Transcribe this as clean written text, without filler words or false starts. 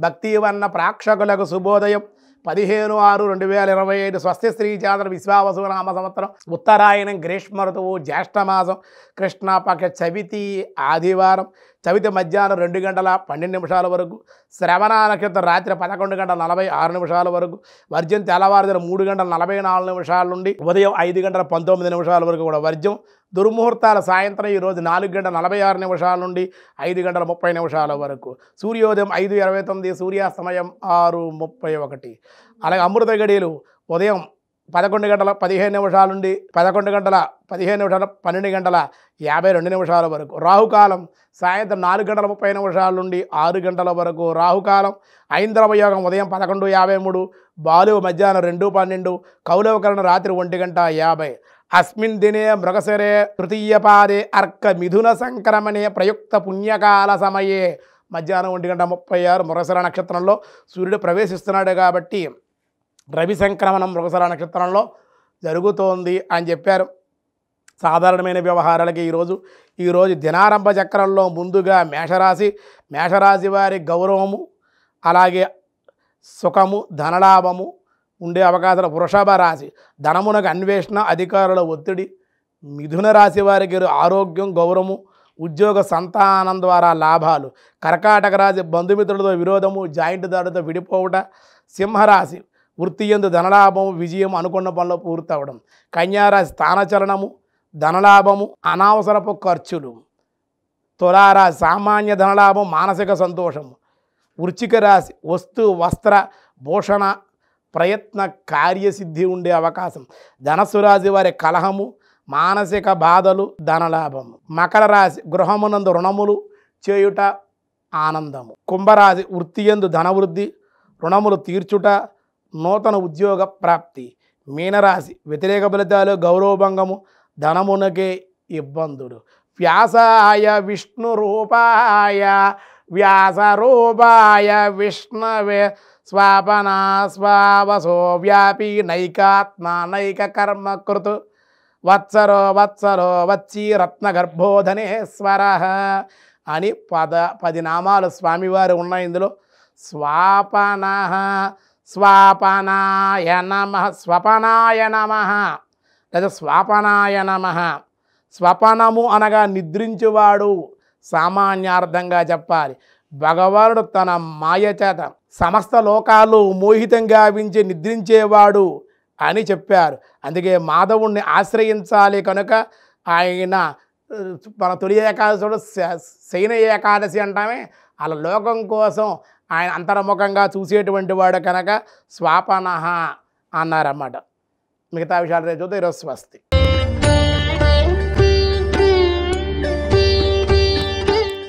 భక్తివన్న ప్రేక్షకులకు శుభోదయం 15/6/2025 స్వస్తి శ్రీ చాంద్ర విశ్వావసు నామ సంవత్సరం ఉత్తరాయణం గ్రీష్మ ఋతువు జ్యేష్ఠమాసం కృష్ణపక్ష చవితి ఆదివారం చవితి మధ్యాహ్నం 2:12 వరకు శ్రవణ నక్షత్రం రాత్రి 11:46 వరకు వర్జ్యం తెల్లవారుజామున 3:44 నుండి ఉదయం 5:19 వరకు కూడా వర్జ్యం దుర్ముహూర్తాల సాయంత్రం ఈరోజు 4:46 నుండి 5:30 వరకు సూర్యోదయం 5:29 సూర్యాస్తమయం 6:31 అలాగే అమృత గడియలు ఉదయం 11:15 నుండి 11:15 12:52 వరకు రాహుకాలం సాయంత్రం 4:30 నుండి 6 వరకు రాహుకాలం ఐంద్రవ యోగం ఉదయం 11:53 బాలు మధ్యాహ్నం 2:12 కౌలవకరణ రాత్రి 1:50 అస్మిన్ దినే మృగశిరే తృతీయపాదే అర్క మిథున సంక్రమణే ప్రయుక్త పుణ్యకాల సమయే మధ్యాహ్నం 1:36 మృగశిర నక్షత్రంలో సూర్యుడు ప్రవేశిస్తున్నాడు కాబట్టి రవి సంక్రమణం మృగశిర నక్షత్రంలో జరుగుతోంది అని చెప్పారు. సాధారణమైన వ్యవహారాలకి ఈరోజు దినారంభ చక్రంలో ముందుగా మేషరాశి వారి గౌరవము అలాగే సుఖము ధనలాభము ఉండే అవకాశాలు. వృషభ రాశి ధనమునకు అన్వేషణ అధికారుల ఒత్తిడి. మిథున రాశి వారికి ఆరోగ్యం గౌరవము ఉద్యోగ సంతానం ద్వారా లాభాలు. కర్కాటక రాశి బంధుమిత్రులతో విరోధము జాయింట్ దాడితో విడిపోవుట. సింహరాశి వృత్తి యందు ధనలాభము విజయం అనుకున్న పనులు పూర్తవడం. కన్యారాశి స్థానచలనము ధనలాభము అనవసరపు ఖర్చులు. తులారాశి సామాన్య ధనలాభం మానసిక సంతోషము. వృశ్చిక రాశి వస్తు వస్త్ర భూషణ ప్రయత్న కార్యసిద్ధి ఉండే అవకాశం. ధనస్సు రాశి వారి కలహము మానసిక బాధలు ధనలాభము. మకర రాశి గృహమునందు రుణములు చేయుట ఆనందము. కుంభరాశి వృత్తి యందు ధనవృద్ధి రుణములు తీర్చుట నూతన ఉద్యోగ ప్రాప్తి. మీనరాశి వ్యతిరేక ఫలితాలు గౌరవభంగము ధనమునకే ఇబ్బందులు. వ్యాసాయ విష్ణు రూపాయ వ్యాస రూపాయ విష్ణవే స్వాపనా స్వావసో వ్యాపీ నైకాత్మ నైక కర్మకృతు వత్సరో వచ్చి రత్నగర్భోధనేశ్వర అని 10 నామాలు స్వామివారు ఉన్నాయి. ఇందులో స్వాపన స్వాపనాయ నమ స్వపనాయ నమ లేదా స్వాపనాయ నమ. స్వపనము అనగా నిద్రించువాడు సామాన్యార్థంగా చెప్పాలి. భగవానుడు తన మాయ చేత సమస్త లోకాలు మోహితంగా గావించి నిద్రించేవాడు అని చెప్పారు. అందుకే మాధవుణ్ణి ఆశ్రయించాలి కనుక ఆయన మన తొలి ఏకాదశుడు శయన ఏకాదశి అంటామే అలా లోకం కోసం ఆయన అంతర్ముఖంగా చూసేటువంటి వాడు కనుక స్వాపన అన్నారన్నమాట. మిగతా విషయాలు రేపు చూద్దాం. ఈరోజు స్వస్తి.